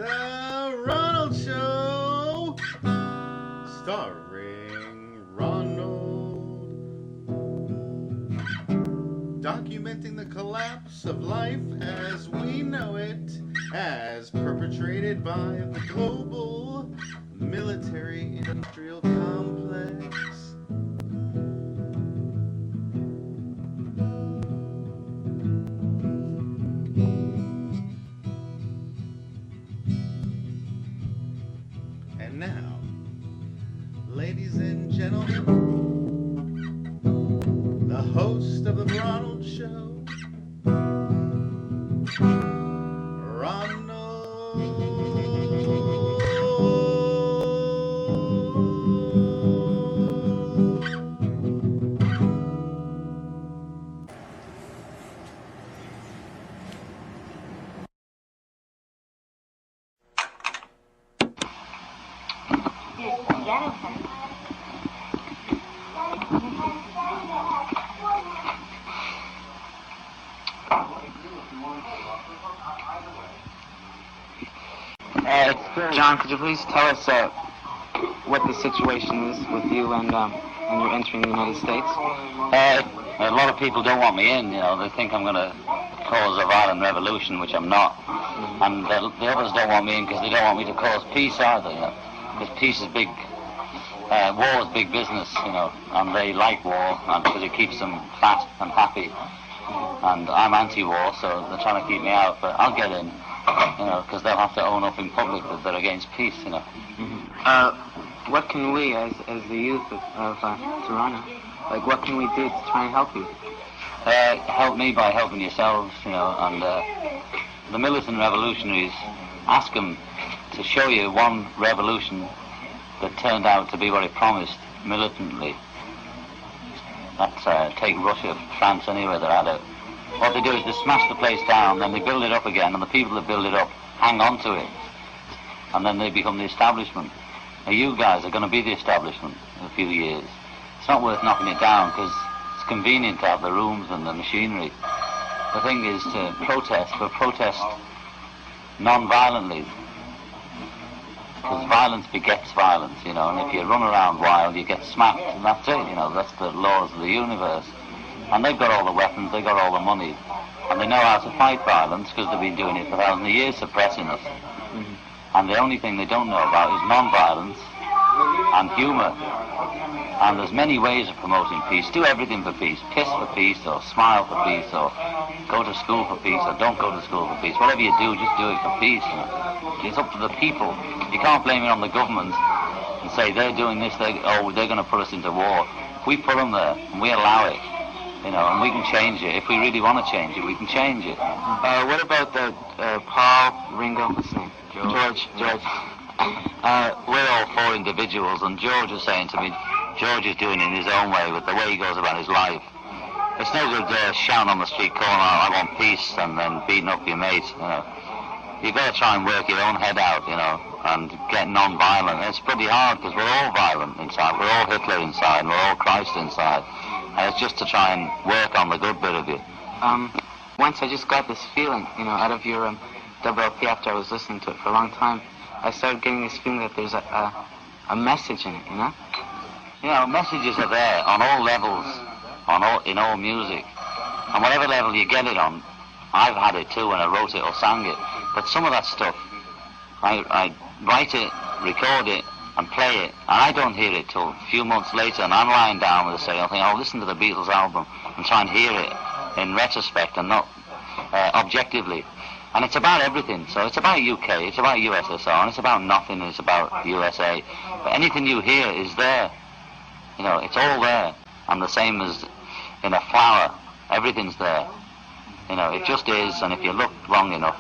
The Ronald Show, starring Ronald, documenting the collapse of life as we know it, as perpetrated by the global military-industrial complex. And now, ladies and gentlemen, the host of the Ronald Show, Ronald. John, could you please tell us what the situation is with you and you're entering the United States? A lot of people don't want me in, you know. They think I'm going to cause a violent revolution, which I'm not. And the others don't want me in because they don't want me to cause peace either, you know. Because peace is big, war is big business, you know, and they like war because it keeps them fat and happy. And I'm anti-war, so they're trying to keep me out, but I'll get in, you know, because they'll have to own up in public that they're against peace, you know. What can we, as the youth of Toronto, like, what can we do to try and help you? Help me by helping yourselves, you know, and the militant revolutionaries, ask them to show you one revolution that turned out to be what it promised militantly. That's, take Russia, France, anywhere they're at it. What they do is they smash the place down, then they build it up again, and the people that build it up hang on to it, and then they become the establishment. Now you guys are going to be the establishment in a few years. It's not worth knocking it down because it's convenient to have the rooms and the machinery. The thing is to protest, but protest non-violently, because violence begets violence, you know, and if you run around wild you get smacked, and that's it, you know, that's the laws of the universe. And they've got all the weapons, they've got all the money, and they know how to fight violence because they've been doing it for thousands of years, suppressing us. And the only thing they don't know about is non-violence and humour. And there's many ways of promoting peace. Do everything for peace. Piss for peace, or smile for peace, or go to school for peace, or don't go to school for peace. Whatever you do, just do it for peace. You know? It's up to the people. You can't blame it on the government and say they're doing this, they're going to put us into war. If we put them there and we allow it, you know, and we can change it. If we really want to change it, we can change it. What about the Paul, Ringo, what's his name? George. We're all four individuals, and George is saying to me, George is doing it in his own way, with the way he goes about his life. It's no good shouting on the street corner, I want peace, and then beating up your mates, you know. You've got to try and work your own head out, you know, and get non-violent. It's pretty hard, because we're all violent inside. We're all Hitler inside, and we're all Christ inside. And it's just to try and work on the good bit of you. Once I just got this feeling, you know, out of your WLP after I was listening to it for a long time, I started getting this feeling that there's a message in it, you know? You know, messages are there on all levels, in all music. And whatever level you get it on, I've had it too when I wrote it or sang it. But some of that stuff, I write it, record it, and play it, and I don't hear it till a few months later, and I'm lying down with a stereo thing, I'll listen to the Beatles album and try and hear it in retrospect and not objectively. And it's about everything. So it's about UK, it's about USSR, and it's about nothing, it's about USA. But anything you hear is there. You know, it's all there. And the same as in a flower, everything's there. You know, it just is, and if you look long enough,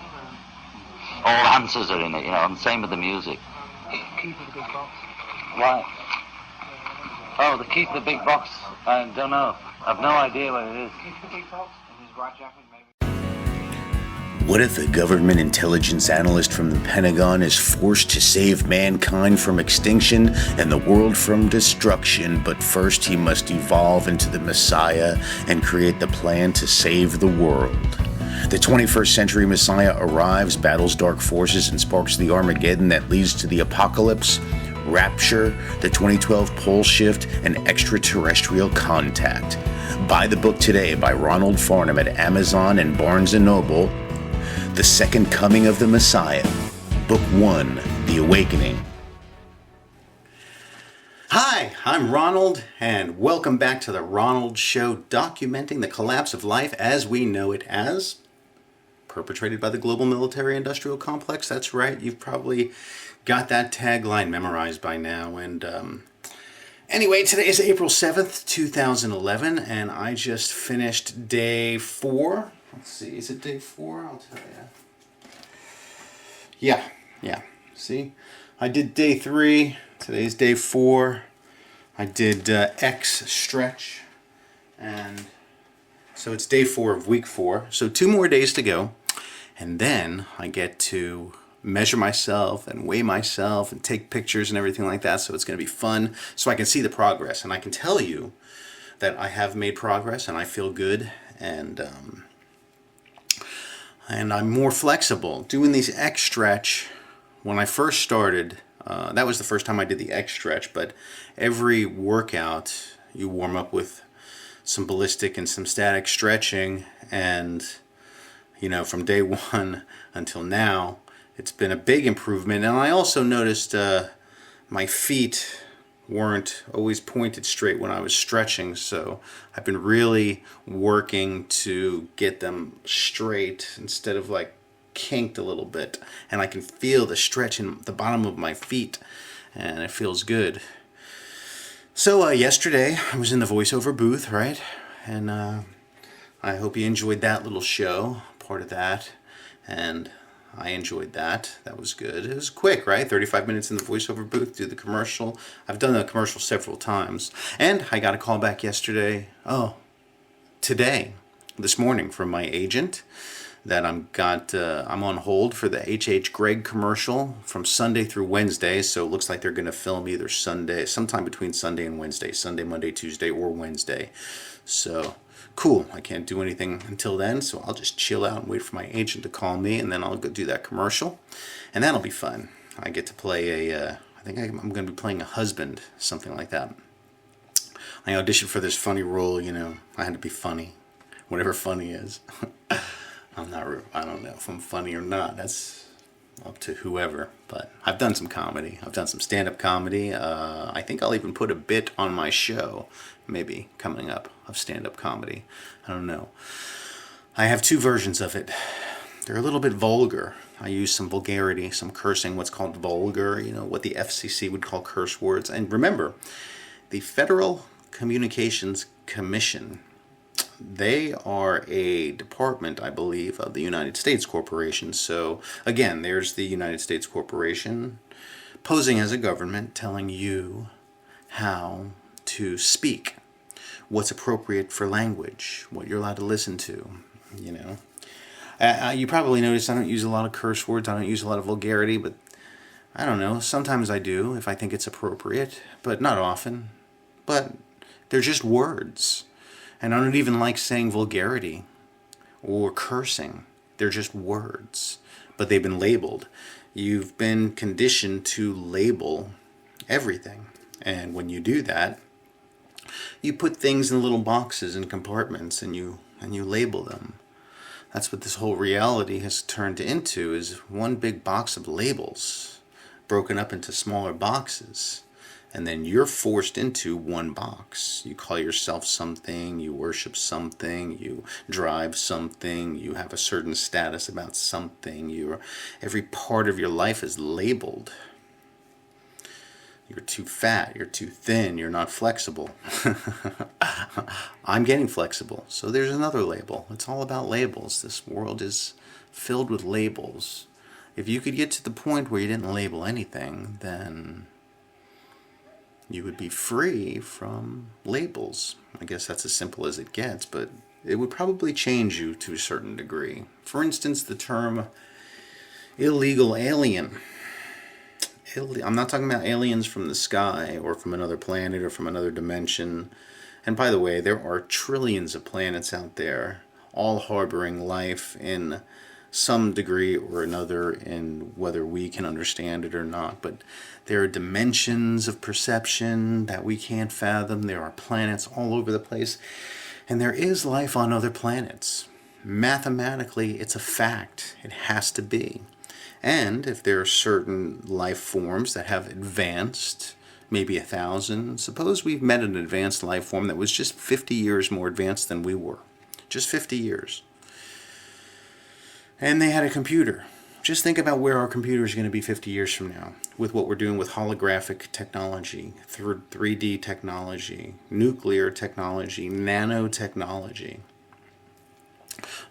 all answers are in it, you know, and same with the music. Key for the big box. Why? Oh, the key to the big box? I don't know. I've no idea what it is. Key for the big box? And his white jacket, maybe. What if a government intelligence analyst from the Pentagon is forced to save mankind from extinction and the world from destruction, but first he must evolve into the Messiah and create the plan to save the world? The 21st century Messiah arrives, battles dark forces, and sparks the Armageddon that leads to the apocalypse, rapture, the 2012 pole shift, and extraterrestrial contact. Buy the book today by Ronald Farnham at Amazon and Barnes & Noble. The Second Coming of the Messiah, Book 1, The Awakening. Hi, I'm Ronald, and welcome back to the Ronald Show, documenting the collapse of life as we know it, as perpetrated by the global military-industrial complex. That's right, you've probably got that tagline memorized by now. And anyway, today is April 7th, 2011, and I just finished day 4. Let's see, is it day 4? I'll tell you. Yeah, see? I did day 3. Today's day 4. I did X stretch, and so it's day 4 of week 4. So 2 more days to go, and then I get to measure myself and weigh myself and take pictures and everything like that. So it's going to be fun, so I can see the progress, and I can tell you that I have made progress, and I feel good, and I'm more flexible doing these X stretch. When I first started, that was the first time I did the X stretch, but every workout you warm up with some ballistic and some static stretching, and from day 1 until now it's been a big improvement. And I also noticed my feet weren't always pointed straight when I was stretching, so I've been really working to get them straight instead of like kinked a little bit, and I can feel the stretch in the bottom of my feet, and it feels good. So yesterday I was in the voiceover booth, right? And I hope you enjoyed that little show, part of that, and I enjoyed that. That was good. It was quick, right? 35 minutes in the voiceover booth, do the commercial. I've done the commercial several times, and I got a call back this morning from my agent, that I'm on hold for the H.H. Gregg commercial from Sunday through Wednesday. So it looks like they're going to film either sometime between Sunday and Wednesday, Sunday, Monday, Tuesday, or Wednesday. So cool. I can't do anything until then, so I'll just chill out and wait for my agent to call me, and then I'll go do that commercial, and that'll be fun. I get to play I think I'm going to be playing a husband, something like that. I auditioned for this funny role. I had to be funny, whatever funny is. I don't know if I'm funny or not. That's up to whoever. But I've done some comedy. I've done some stand-up comedy. I think I'll even put a bit on my show, maybe, coming up, of stand-up comedy. I don't know. I have 2 versions of it. They're a little bit vulgar. I use some vulgarity, some cursing, what's called vulgar, what the FCC would call curse words. And remember, the Federal Communications Commission, they are a department, I believe, of the United States Corporation. So, again, there's the United States Corporation posing as a government, telling you how to speak, what's appropriate for language, what you're allowed to listen to, You probably noticed I don't use a lot of curse words, I don't use a lot of vulgarity, but I don't know, sometimes I do if I think it's appropriate, but not often. But they're just words. And I don't even like saying vulgarity or cursing. They're just words, but they've been labeled. You've been conditioned to label everything. And when you do that, you put things in little boxes and compartments, and you label them. That's what this whole reality has turned into, is one big box of labels broken up into smaller boxes. And then you're forced into one box. You call yourself something, you worship something, you drive something, you have a certain status about something. Every part of your life is labeled. You're too fat, you're too thin, you're not flexible. I'm getting flexible, so there's another label. It's all about labels. This world is filled with labels. If you could get to the point where you didn't label anything, then you would be free from labels. I guess that's as simple as it gets, but it would probably change you to a certain degree. For instance, the term illegal alien. I'm not talking about aliens from the sky or from another planet or from another dimension. And by the way, there are trillions of planets out there, all harboring life in some degree or another, in whether we can understand it or not. But there are dimensions of perception that we can't fathom. There are planets all over the place, and there is life on other planets. Mathematically, it's a fact. It has to be. And if there are certain life forms that have advanced, maybe 1,000, suppose we've met an advanced life form that was just 50 years more advanced than we were. Just 50 years. And they had a computer. Just think about where our computer is going to be 50 years from now with what we're doing with holographic technology, 3D technology, nuclear technology, nanotechnology.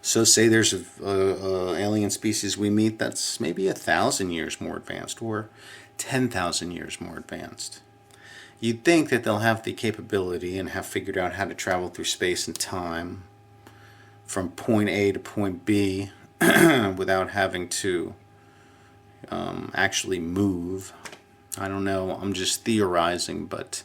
So say there's a alien species we meet that's maybe 1,000 years more advanced or 10,000 years more advanced. You'd think that they'll have the capability and have figured out how to travel through space and time from point A to point B without having to actually move. I don't know, I'm just theorizing, but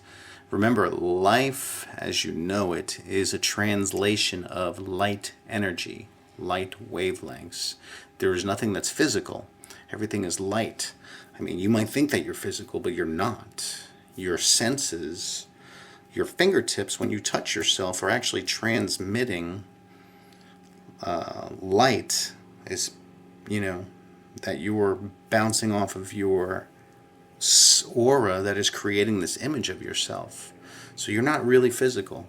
remember, life as you know it is a translation of light energy, light wavelengths. There is nothing that's physical. Everything is light. I mean, you might think that you're physical, but you're not. Your senses, your fingertips, when you touch yourself, are actually transmitting light. Is, that you're bouncing off of your aura that is creating this image of yourself. So you're not really physical.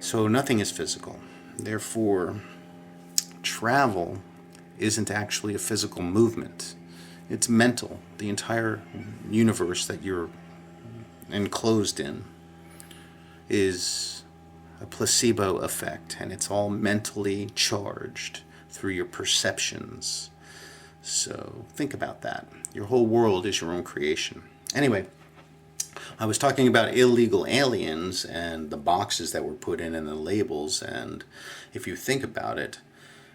So nothing is physical. Therefore, travel isn't actually a physical movement. It's mental. The entire universe that you're enclosed in is a placebo effect, and it's all mentally charged through your perceptions. So think about that. Your whole world is your own creation. Anyway, I was talking about illegal aliens and the boxes that were put in and the labels, and if you think about it,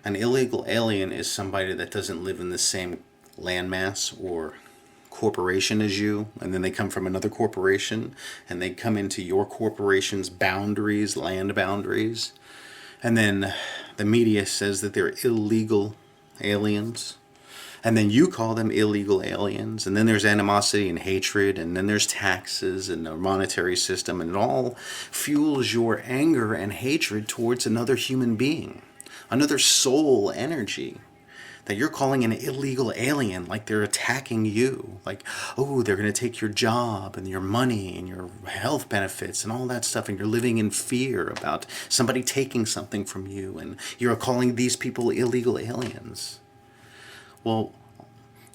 an illegal alien is somebody that doesn't live in the same landmass or corporation as you, and then they come from another corporation and they come into your corporation's boundaries, land boundaries, and then the media says that they're illegal aliens, and then you call them illegal aliens, and then there's animosity and hatred, and then there's taxes and the monetary system, and it all fuels your anger and hatred towards another human being, another soul energy that you're calling an illegal alien, like they're attacking you, like, oh, they're going to take your job and your money and your health benefits and all that stuff, and you're living in fear about somebody taking something from you, and you're calling these people illegal aliens. Well,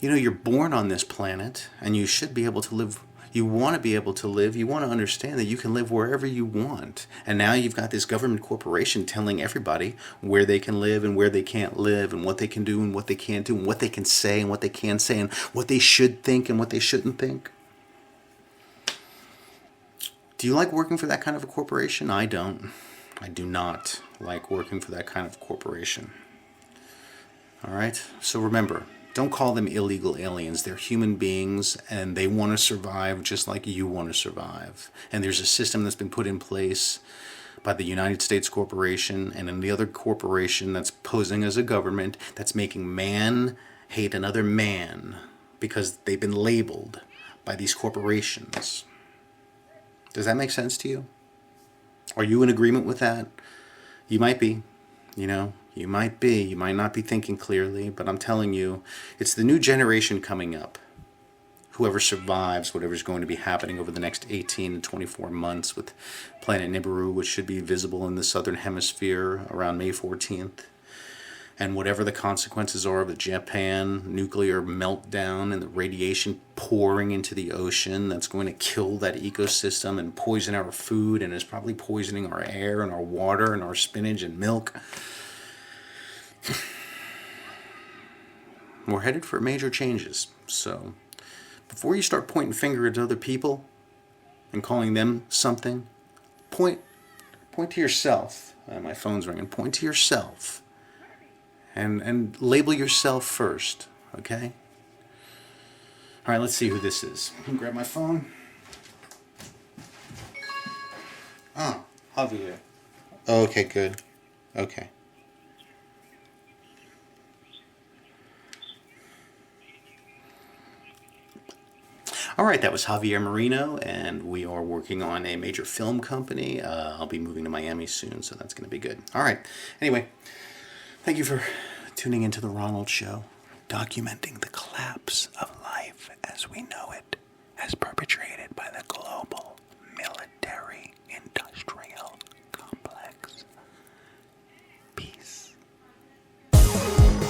you're born on this planet, and you should be able to live. You want to be able to live. You want to understand that you can live wherever you want. And now you've got this government corporation telling everybody where they can live and where they can't live, and what they can do and what they can't do, and what they can say and what they can't say, and what they should think and what they shouldn't think. Do you like working for that kind of a corporation? I don't. I do not like working for that kind of corporation. All right? So remember, don't call them illegal aliens. They're human beings, and they want to survive just like you want to survive. And there's a system that's been put in place by the United States Corporation and any other corporation that's posing as a government that's making man hate another man because they've been labeled by these corporations. Does that make sense to you? Are you in agreement with that? You might be, You might be. You might not be thinking clearly, but I'm telling you, it's the new generation coming up. Whoever survives whatever's going to be happening over the next 18 to 24 months with planet Nibiru, which should be visible in the southern hemisphere around May 14th. And whatever the consequences are of the Japan nuclear meltdown and the radiation pouring into the ocean that's going to kill that ecosystem and poison our food, and is probably poisoning our air and our water and our spinach and milk. We're headed for major changes. So before you start pointing fingers at other people and calling them something, point to yourself. My phone's ringing. Point to yourself and label yourself first, okay? All right, let's see who this is. Grab my phone. Javier. Okay, good. Okay. All right, that was Javier Marino, and we are working on a major film company. I'll be moving to Miami soon, so that's going to be good. All right. Anyway, thank you for tuning into the Ronald Show, documenting the collapse of life as we know it, as perpetrated by the global military-industrial complex. Peace.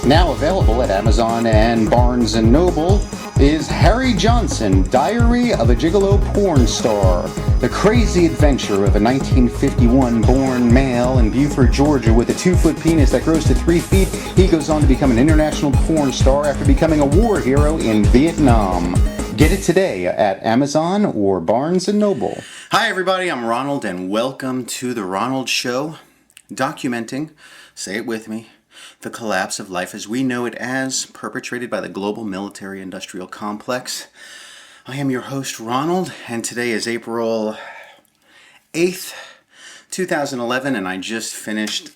Now available at Amazon and Barnes & Noble is Harry Johnson, Diary of a Gigolo Porn Star. The crazy adventure of a 1951-born male in Beaufort, Georgia with a 2-foot penis that grows to 3 feet. He goes on to become an international porn star after becoming a war hero in Vietnam. Get it today at Amazon or Barnes & Noble. Hi everybody, I'm Ronald and welcome to The Ronald Show, documenting, say it with me, the collapse of life as we know it as perpetrated by the global military-industrial complex. I am your host, Ronald, and today is April 8th, 2011, and I just finished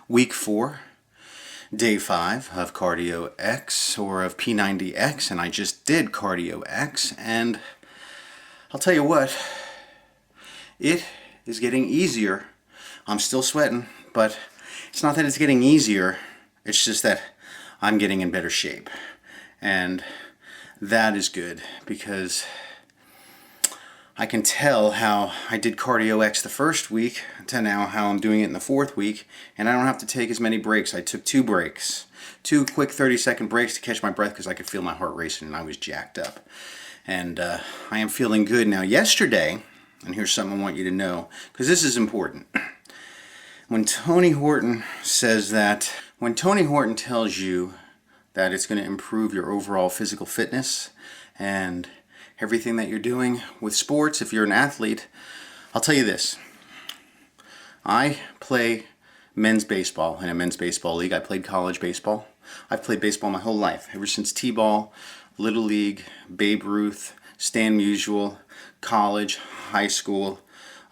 week 4, day 5 of Cardio X, or of P90X, and I just did Cardio X, and I'll tell you what, it is getting easier. I'm still sweating, but it's not that it's getting easier, it's just that I'm getting in better shape. And that is good because I can tell how I did Cardio X the first week to now how I'm doing it in the 4th week, and I don't have to take as many breaks. I took 2 breaks, 2 quick 30-second breaks to catch my breath because I could feel my heart racing and I was jacked up. And I am feeling good now. Yesterday, and here's something I want you to know, because this is important. When Tony Horton tells you that it's going to improve your overall physical fitness and everything that you're doing with sports, if you're an athlete, I'll tell you this. I play men's baseball in a men's baseball league. I played college baseball. I've played baseball my whole life, ever since T-ball, Little League, Babe Ruth, Stan Musial, college, high school.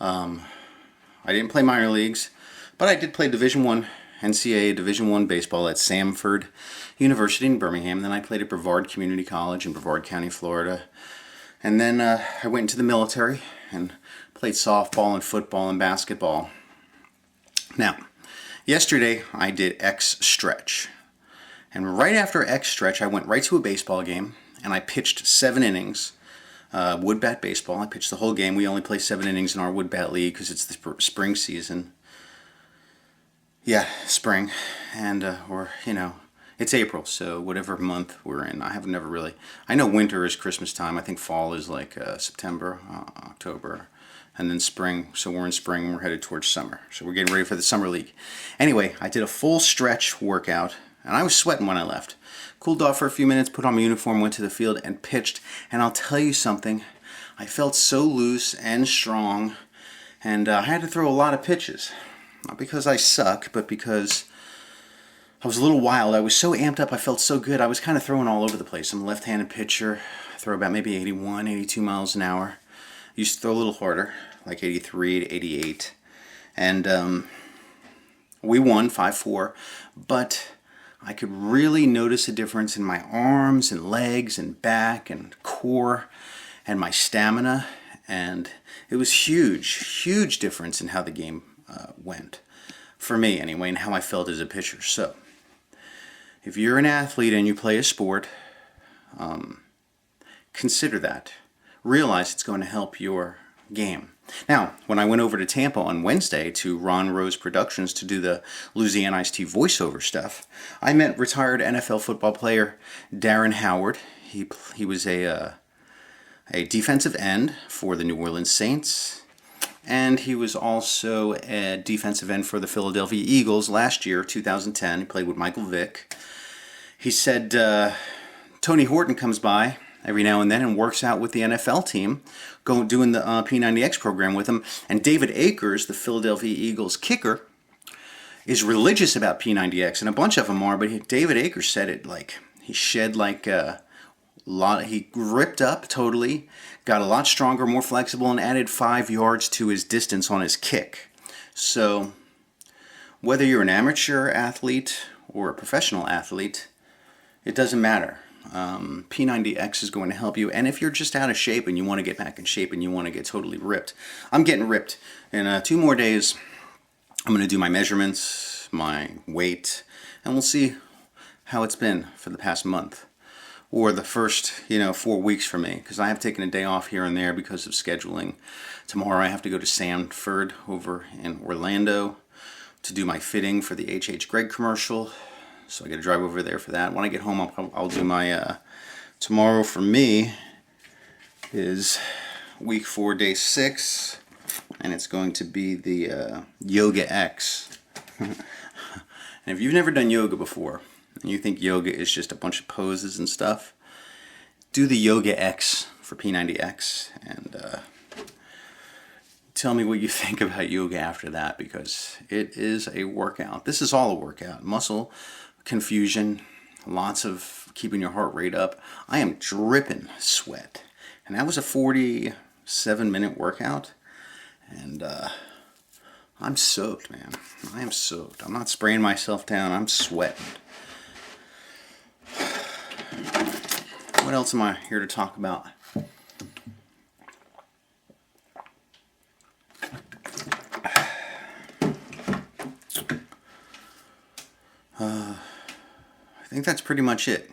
I didn't play minor leagues. But I did play Division I, NCAA Division I baseball at Samford University in Birmingham. Then I played at Brevard Community College in Brevard County, Florida. And then I went into the military and played softball and football and basketball. Now, yesterday I did X stretch. And right after X stretch, I went right to a baseball game and I pitched 7 innings. Wood bat baseball. I pitched the whole game. We only play 7 innings in our wood bat league because it's the spring season. Yeah, spring, and it's April, so whatever month we're in. I know winter is Christmas time. I think fall is like September, October, and then spring. So we're in spring, we're headed towards summer. So we're getting ready for the summer league. Anyway, I did a full stretch workout, and I was sweating when I left. Cooled off for a few minutes, put on my uniform, went to the field, and pitched. And I'll tell you something, I felt so loose and strong, and I had to throw a lot of pitches. Not because I suck, but because I was a little wild. I was so amped up, I felt so good. I was kind of throwing all over the place. I'm a left-handed pitcher. I throw about maybe 81, 82 miles an hour. I used to throw a little harder, like 83 to 88. And we won 5-4, but I could really notice a difference in my arms and legs and back and core and my stamina. And it was huge difference in how the game went, for me anyway, and how I felt as a pitcher. So, if you're an athlete and you play a sport, consider that. Realize it's going to help your game. Now, when I went over to Tampa on Wednesday to Ron Rose Productions to do the Louisiana Iced Tea voiceover stuff, I met retired NFL football player Darren Howard. He was a defensive end for the New Orleans Saints. And he was also a defensive end for the Philadelphia Eagles last year, 2010. He played with Michael Vick. He said Tony Horton comes by every now and then and works out with the NFL team, doing the P90X program with him. And David Akers, the Philadelphia Eagles kicker, is religious about P90X, and a bunch of them are. But David Akers said it like he shed like he ripped up totally, got a lot stronger, more flexible, and added 5 yards to his distance on his kick. So whether you're an amateur athlete or a professional athlete, it doesn't matter. P90X is going to help you. And if you're just out of shape and you want to get back in shape and you want to get totally ripped, I'm getting ripped. In 2 more days, I'm going to do my measurements, my weight, and we'll see how it's been for the past month. Or the first, 4 weeks for me, because I have taken a day off here and there because of scheduling. Tomorrow I have to go to Sanford over in Orlando to do my fitting for the H.H. Gregg commercial. So I got to drive over there for that. When I get home, I'll do my, tomorrow for me is week 4, day 6, and it's going to be the Yoga X. And if you've never done yoga before, and you think yoga is just a bunch of poses and stuff, do the Yoga X for P90X and tell me what you think about yoga after that, because it is a workout. This is all a workout. Muscle confusion, lots of keeping your heart rate up. I am dripping sweat. And that was a 47-minute workout. And I'm soaked, man. I am soaked. I'm not spraying myself down. I'm sweating. What else am I here to talk about? I think that's pretty much it.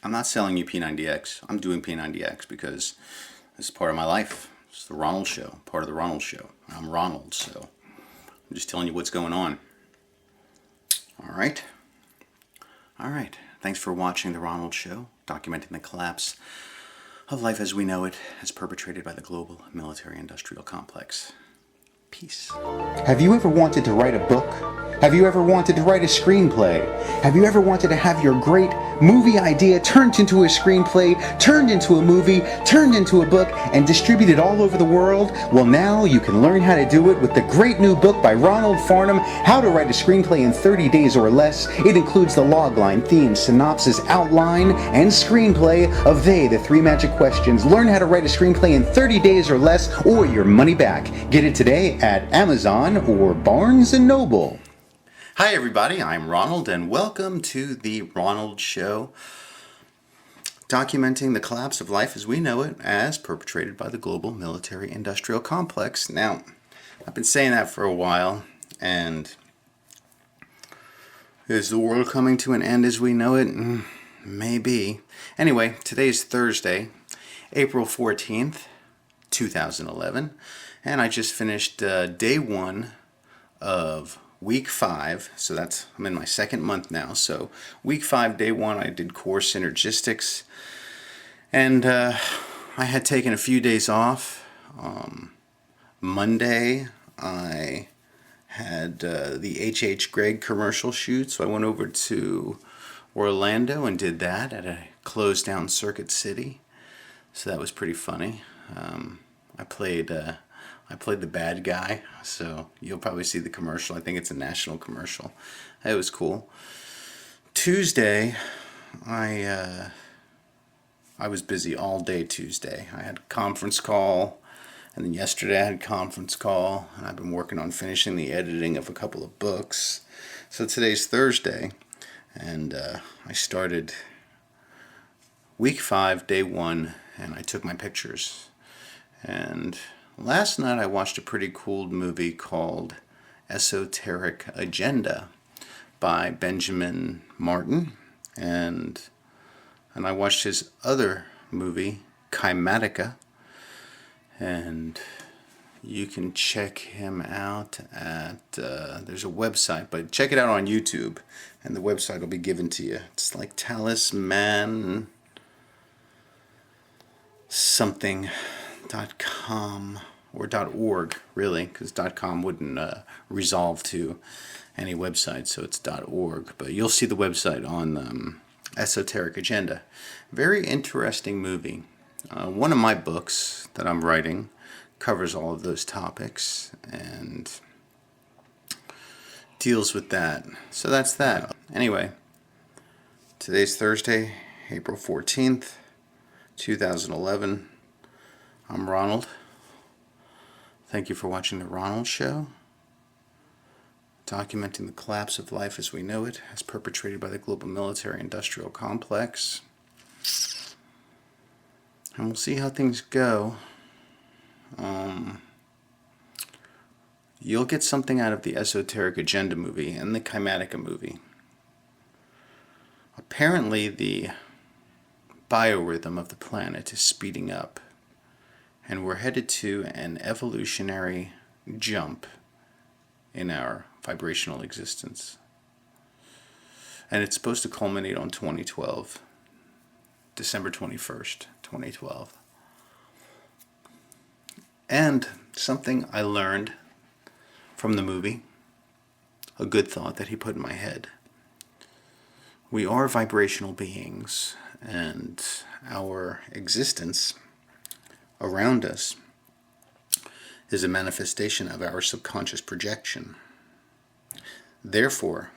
I'm not selling you P90X. I'm doing P90X because this is part of my life. It's the Ronald Show, part of the Ronald Show. I'm Ronald, so I'm just telling you what's going on. All right. Thanks for watching the Ronald Show, documenting the collapse of life as we know it, as perpetrated by the global military-industrial complex. Peace. Have you ever wanted to write a book? Have you ever wanted to write a screenplay? Have you ever wanted to have your great movie idea turned into a screenplay, turned into a movie, turned into a book, and distributed all over the world? Well, now you can learn how to do it with the great new book by Ronald Farnham, How to Write a Screenplay in 30 Days or Less. It includes the logline, theme, synopsis, outline, and screenplay of the 3 magic questions. Learn how to write a screenplay in 30 days or less, or your money back. Get it today at Amazon or Barnes & Noble. Hi everybody, I'm Ronald and welcome to the Ronald Show, documenting the collapse of life as we know it as perpetrated by the global military-industrial complex. Now, I've been saying that for a while, and is the world coming to an end as we know it? Maybe. Anyway, today's Thursday, April 14th, 2011, and I just finished day 1 of week 5, so I'm in my 2nd month now. So week 5, day 1, I did core synergistics, and I had taken a few days off. Monday I had the H.H. Gregg commercial shoot, so I went over to Orlando and did that at a closed down Circuit City, so that was pretty funny. I played the bad guy, so you'll probably see the commercial. I think it's a national commercial. It was cool. Tuesday, I was busy all day Tuesday. I had a conference call, and then yesterday I had a conference call, and I've been working on finishing the editing of a couple of books. So today's Thursday, and I started week 5, day 1, and I took my pictures. And last night I watched a pretty cool movie called Esoteric Agenda by Benjamin Martin, and I watched his other movie, Kymatica, and you can check him out at, there's a website, but check it out on YouTube, and the website will be given to you. It's like Talisman something.com or .org, really, because .com wouldn't resolve to any website, so it's .org. But you'll see the website on Esoteric Agenda. Very interesting movie. One of my books that I'm writing covers all of those topics and deals with that. So that's that. Anyway, today's Thursday, April 14th, 2011. I'm Ronald. Thank you for watching The Ronald Show, documenting the collapse of life as we know it, as perpetrated by the global military-industrial complex. And we'll see how things go. You'll get something out of the Esoteric Agenda movie and the Chimatica movie. Apparently, the biorhythm of the planet is speeding up, and we're headed to an evolutionary jump in our vibrational existence. And it's supposed to culminate on 2012, December 21st, 2012. And something I learned from the movie, a good thought that he put in my head. We are vibrational beings, and our existence around us is a manifestation of our subconscious projection. Therefore,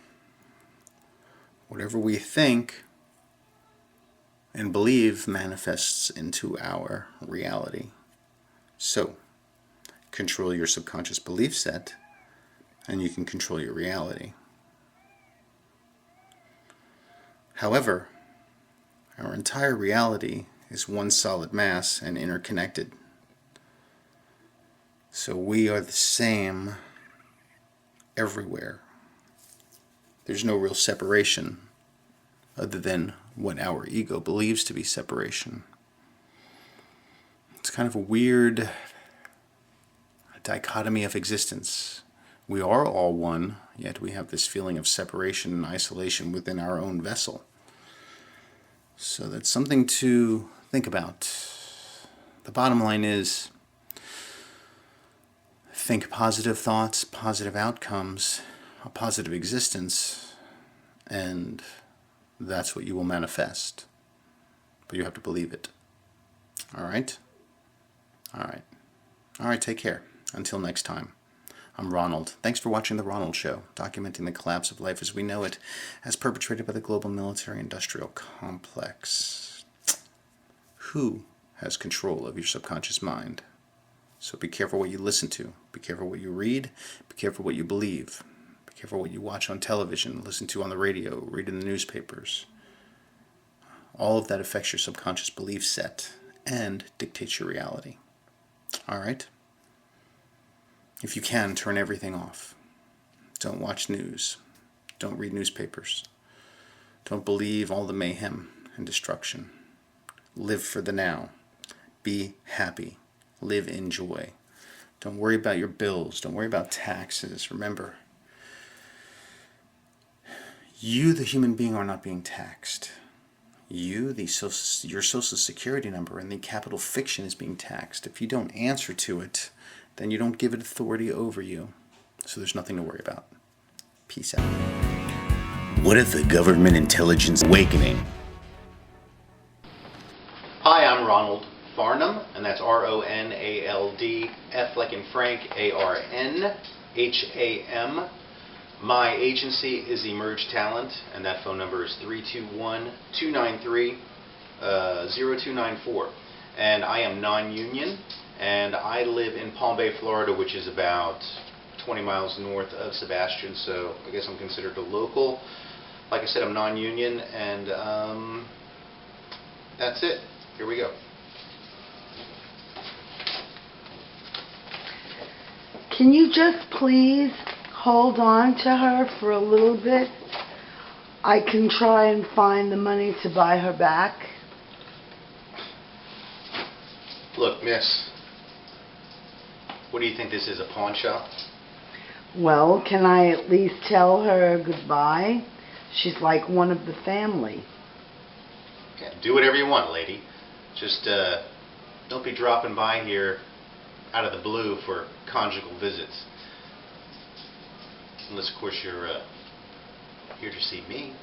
whatever we think and believe manifests into our reality. So, control your subconscious belief set, and you can control your reality. However, our entire reality is one solid mass and interconnected. So we are the same everywhere. There's no real separation other than what our ego believes to be separation. It's kind of a weird dichotomy of existence. We are all one, yet we have this feeling of separation and isolation within our own vessel. So that's something to think about. The bottom line is, think positive thoughts, positive outcomes, a positive existence, and that's what you will manifest. But you have to believe it. All right? All right. All right, take care. Until next time. I'm Ronald. Thanks for watching The Ronald Show, documenting the collapse of life as we know it, as perpetrated by the global military-industrial complex. Who has control of your subconscious mind? So be careful what you listen to. Be careful what you read. Be careful what you believe. Be careful what you watch on television, listen to on the radio, read in the newspapers. All of that affects your subconscious belief set and dictates your reality. All right? If you can, turn everything off. Don't watch news. Don't read newspapers. Don't believe all the mayhem and destruction. Live for the now. Be happy. Live in joy. Don't worry about your bills. Don't worry about taxes. Remember, you, the human being, are not being taxed. You, your social security number and the capital fiction is being taxed. If you don't answer to it, then you don't give it authority over you. So there's nothing to worry about. Peace out. What if the government intelligence awakening? Hi, I'm Ronald Farnham, and that's R-O-N-A-L-D, F like in Frank, A-R-N-H-A-M. My agency is Emerge Talent, and that phone number is 321-293-0294. And I am non-union, and I live in Palm Bay, Florida, which is about 20 miles north of Sebastian, so I guess I'm considered a local. Like I said, I'm non-union, and that's it. Here we go. Can you just please hold on to her for a little bit? I can try and find the money to buy her back. Look, miss, what do you think this is, a pawn shop? Well, can I at least tell her goodbye? She's like one of the family. Yeah, do whatever you want, lady. Just don't be dropping by here out of the blue for conjugal visits. Unless, of course, you're here to see me.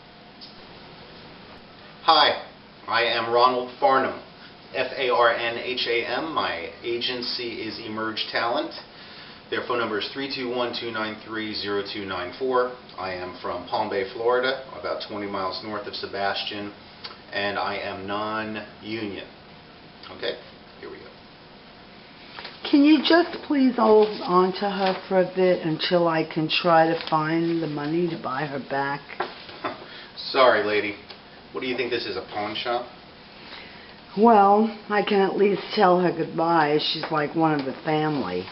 Hi, I am Ronald Farnham, F-A-R-N-H-A-M. My agency is Emerge Talent. Their phone number is 321-293-0294. I am from Palm Bay, Florida, about 20 miles north of Sebastian, and I am non-union. Okay, here we go. Can you just please hold on to her for a bit until I can try to find the money to buy her back? Sorry, lady. What do you think this is, a pawn shop? Well, I can at least tell her goodbye. She's like one of the family.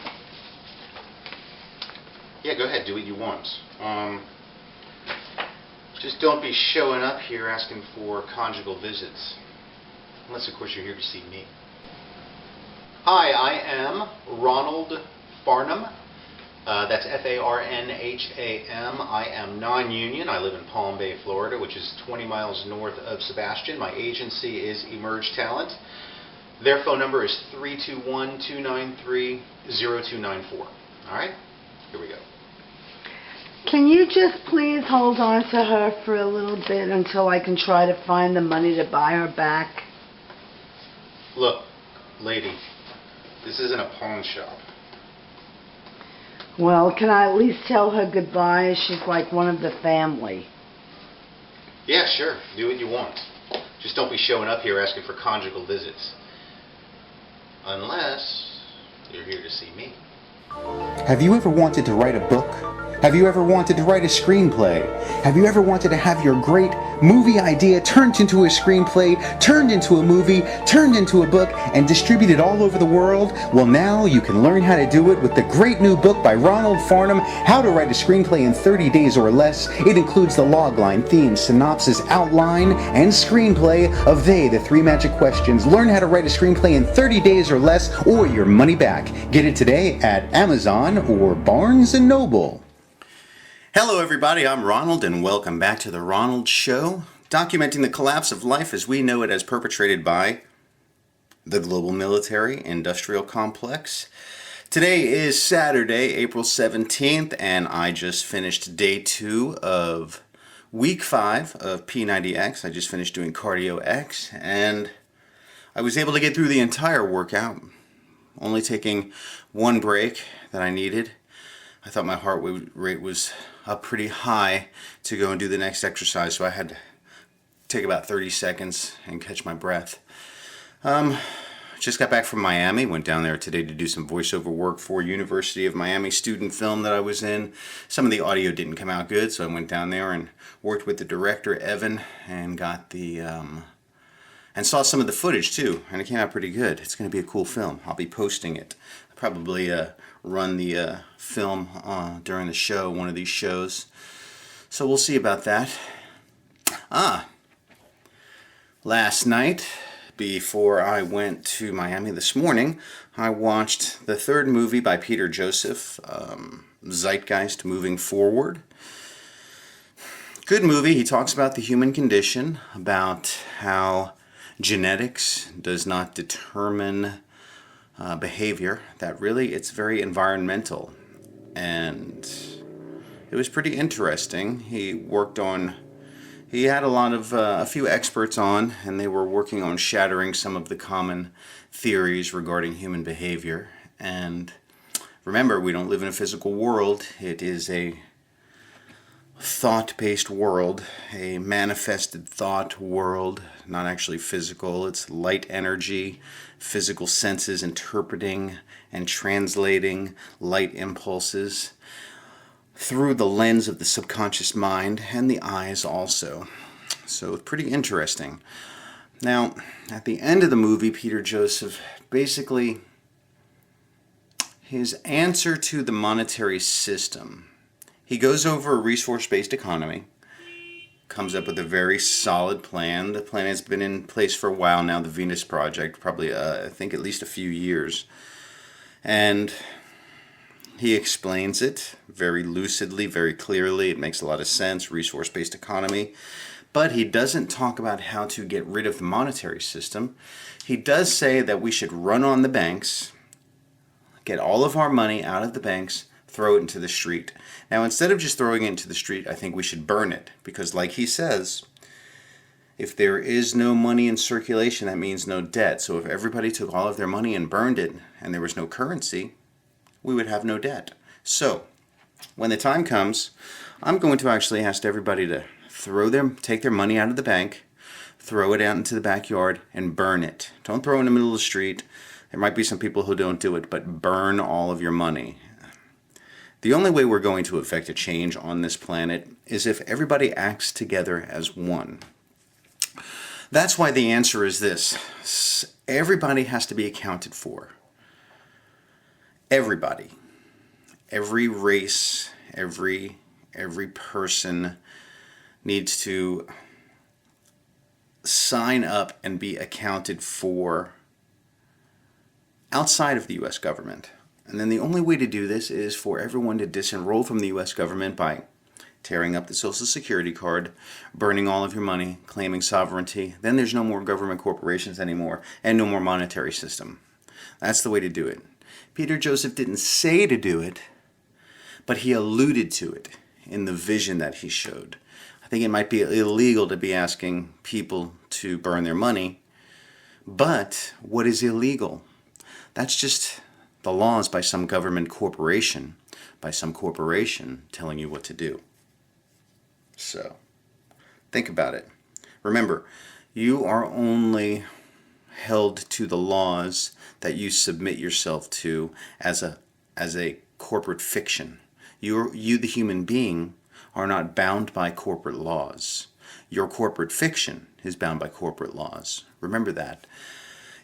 Yeah, go ahead. Do what you want. Just don't be showing up here asking for conjugal visits. Unless, of course, you're here to see me. Hi, I am Ronald Farnham. That's Farnham. I am non-union. I live in Palm Bay, Florida, which is 20 miles north of Sebastian. My agency is Emerge Talent. Their phone number is 321-293-0294. All right? Here we go. Can you just please hold on to her for a little bit until I can try to find the money to buy her back? Look, lady, this isn't a pawn shop. Well, can I at least tell her goodbye? She's like one of the family. Yeah, sure. Do what you want. Just don't be showing up here asking for conjugal visits. Unless you're here to see me. Have you ever wanted to write a book? Have you ever wanted to write a screenplay? Have you ever wanted to have your great movie idea turned into a screenplay, turned into a movie, turned into a book, and distributed all over the world? Well, now you can learn how to do it with the great new book by Ronald Farnham, How to Write a Screenplay in 30 Days or Less. It includes the logline, theme, synopsis, outline, and screenplay of They, the Three Magic Questions. Learn how to write a screenplay in 30 days or less, or your money back. Get it today at Amazon or Barnes & Noble. Hello everybody, I'm Ronald and welcome back to The Ronald Show, documenting the collapse of life as we know it as perpetrated by the global military industrial complex. Today is Saturday, April 17th, and I just finished day 2 of week 5 of P90X. I just finished doing Cardio X, and I was able to get through the entire workout, only taking one break that I needed. I thought my heart rate was up pretty high to go and do the next exercise, so I had to take about 30 seconds and catch my breath. Just got back from Miami, went down there today to do some voiceover work for University of Miami student film that I was in. Some of the audio didn't come out good, so I went down there and worked with the director, Evan, and got the and saw some of the footage too, and it came out pretty good. It's going to be a cool film. I'll be posting it. I'll probably run the film during the show, one of these shows. So we'll see about that. Last night, before I went to Miami this morning, I watched the third movie by Peter Joseph, Zeitgeist Moving Forward. Good movie. He talks about the human condition, about how genetics does not determine behavior, that really it's very environmental, and it was pretty interesting. He had a few experts on, and they were working on shattering some of the common theories regarding human behavior. And remember, we don't live in a physical world. It is a thought-based world, a manifested thought world, not actually physical. It's light energy, physical senses interpreting and translating light impulses through the lens of the subconscious mind and the eyes also. So it's pretty interesting. Now, at the end of the movie, Peter Joseph basically, his answer to the monetary system, he goes over a resource-based economy, comes up with a very solid plan. The plan has been in place for a while now, the Venus Project, probably, I think at least a few years. And he explains it very lucidly, very clearly. It makes a lot of sense, resource-based economy. But he doesn't talk about how to get rid of the monetary system. He does say that we should run on the banks, get all of our money out of the banks, throw it into the street. Now, instead of just throwing it into the street, I think we should burn it. Because like he says, if there is no money in circulation, that means no debt. So if everybody took all of their money and burned it, and there was no currency, we would have no debt. So, when the time comes, I'm going to actually ask everybody to take their money out of the bank, throw it out into the backyard, and burn it. Don't throw it in the middle of the street. There might be some people who don't do it, but burn all of your money. The only way we're going to effect a change on this planet is if everybody acts together as one. That's why the answer is this. Everybody has to be accounted for. Everybody. Every race, every person needs to sign up and be accounted for outside of the U.S. government. And then the only way to do this is for everyone to disenroll from the U.S. government by tearing up the Social Security card, burning all of your money, claiming sovereignty. Then there's no more government corporations anymore, and no more monetary system. That's the way to do it. Peter Joseph didn't say to do it, but he alluded to it in the vision that he showed. I think it might be illegal to be asking people to burn their money, but what is illegal? That's just the laws by some government corporation, by some corporation telling you what to do. So, think about it. Remember, you are only held to the laws that you submit yourself to as a corporate fiction. You, the human being, are not bound by corporate laws. Your corporate fiction is bound by corporate laws. Remember that.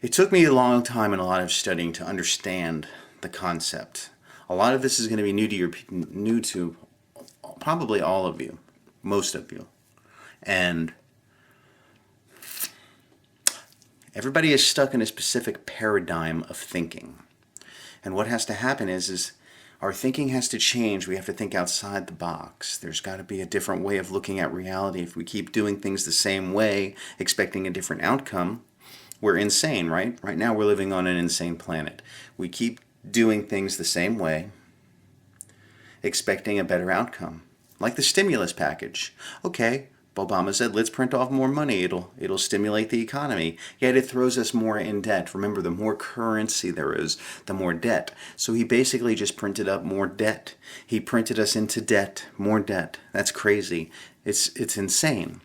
It took me a long time and a lot of studying to understand the concept. A lot of this is going to be new to probably all of you, most of you. And everybody is stuck in a specific paradigm of thinking. And what has to happen is our thinking has to change. We have to think outside the box. There's got to be a different way of looking at reality. If we keep doing things the same way, expecting a different outcome, we're insane, right? Right now we're living on an insane planet. We keep doing things the same way, expecting a better outcome. Like the stimulus package. Okay, Obama said, let's print off more money. It'll stimulate the economy. Yet it throws us more in debt. Remember, the more currency there is, the more debt. So he basically just printed up more debt. He printed us into debt, more debt. That's crazy. It's insane.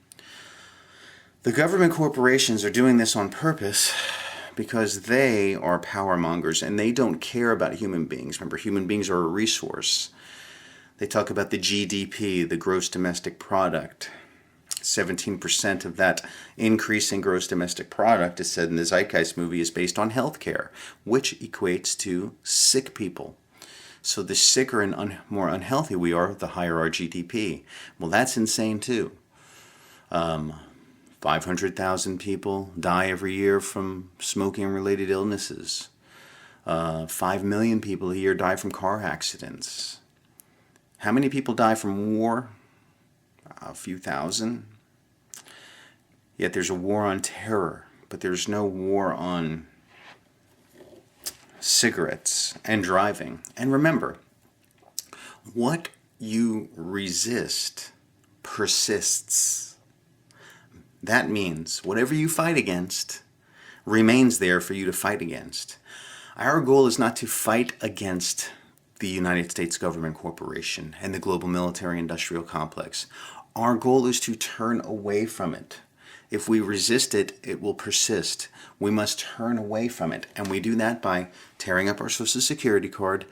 The government corporations are doing this on purpose because they are power mongers and they don't care about human beings. Remember, human beings are a resource. They talk about the GDP, the gross domestic product. 17% of that increase in gross domestic product, is said in the Zeitgeist movie, is based on healthcare, which equates to sick people. So the sicker and more unhealthy we are, the higher our GDP. Well, that's insane too. 500,000 people die every year from smoking-related illnesses. 5 million people a year die from car accidents. How many people die from war? A few thousand. Yet there's a war on terror, but there's no war on cigarettes and driving. And remember, what you resist persists. That means whatever you fight against remains there for you to fight against. Our goal is not to fight against the United States government corporation and the global military industrial complex. Our goal is to turn away from it. If we resist it, it will persist. We must turn away from it. And we do that by tearing up our Social Security card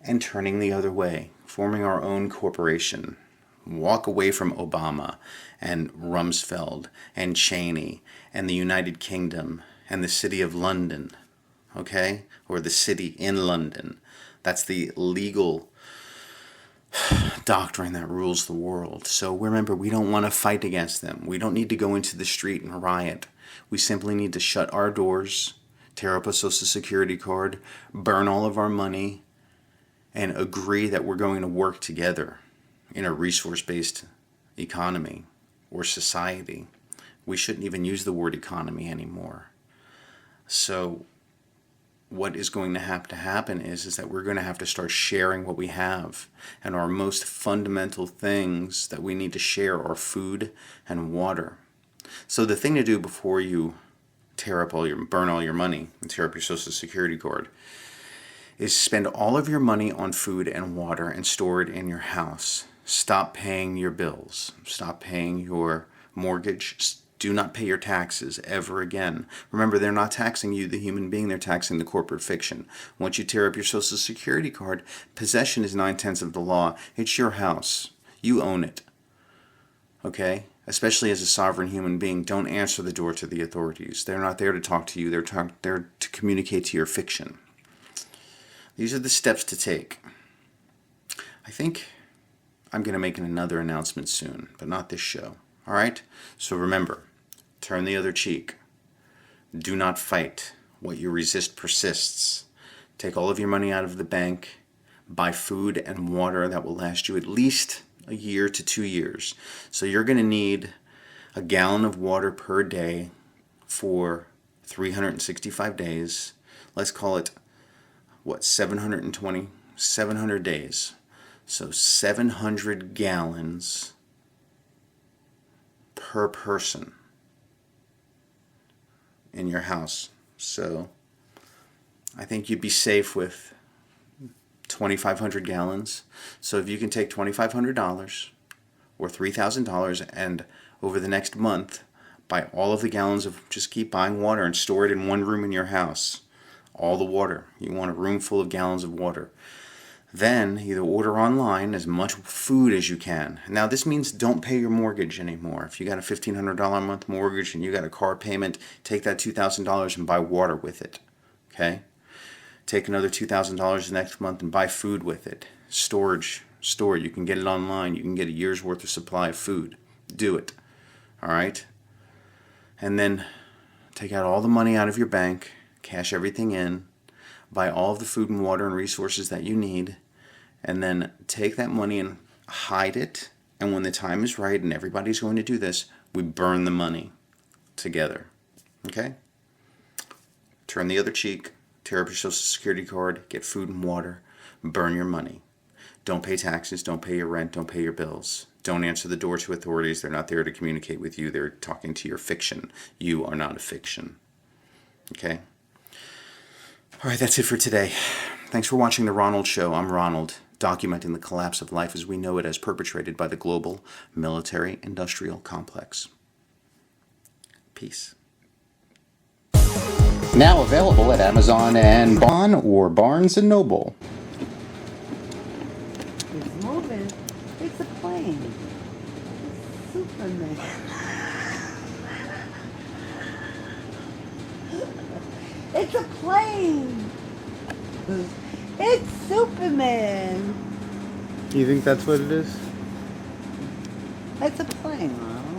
and turning the other way, forming our own corporation. Walk away from Obama and Rumsfeld and Cheney and the United Kingdom and the City of London, okay? Or the city in London. That's the legal doctrine that rules the world. So remember, we don't want to fight against them. We don't need to go into the street and riot. We simply need to shut our doors, tear up a Social Security card, burn all of our money, and agree that we're going to work together in a resource-based economy or society. We shouldn't even use the word economy anymore. So what is going to have to happen is that we're going to have to start sharing what we have. And our most fundamental things that we need to share are food and water. So the thing to do before you burn all your money and tear up your Social Security card is spend all of your money on food and water and store it in your house. Stop paying your bills. Stop paying your mortgage. Do not pay your taxes ever again. Remember, they're not taxing you, the human being, they're taxing the corporate fiction. Once you tear up your Social Security card, possession is 9/10 of the law. It's your house. You own it. Okay? especially as a sovereign human being, don't answer the door to the authorities. They're not there to talk to you. They're there to communicate to your fiction. These are the steps to take. I think I'm going to make another announcement soon, but not this show. All right? So remember, turn the other cheek. Do not fight. What you resist persists. Take all of your money out of the bank. Buy food and water that will last you at least a year to 2 years. So you're going to need a gallon of water per day for 365 days. Let's call it, 700 days. So 700 gallons per person in your house. So I think you'd be safe with 2,500 gallons. So if you can take $2,500 or $3,000 and over the next month buy all of the gallons of, just keep buying water and store it in one room in your house. All the water. You want a room full of gallons of water. Then either order online as much food as you can. Now this means don't pay your mortgage anymore. If you got a $1,500 a month mortgage and you got a car payment, take that $2,000 and buy water with it. Okay? Take another $2,000 the next month and buy food with it. Store. You can get it online. You can get a year's worth of supply of food. Do it. All right? And then take out all the money out of your bank. Cash everything in. Buy all of the food and water and resources that you need, and then take that money and hide it. And when the time is right, and everybody's going to do this, we burn the money together. Okay? Turn the other cheek, tear up your Social Security card, get food and water, burn your money. Don't pay taxes, don't pay your rent, don't pay your bills. Don't answer the door to authorities. They're not there to communicate with you. They're talking to your fiction. You are not a fiction. Okay? All right, that's it for today. Thanks for watching The Ronald Show. I'm Ronald, documenting the collapse of life as we know it as perpetrated by the global military-industrial complex. Peace. Now available at Amazon and Bon or Barnes & Noble. It's moving. It's a plane. It's Superman. It's a plane. It's Superman. You think that's what it is? It's a plane, Ronald.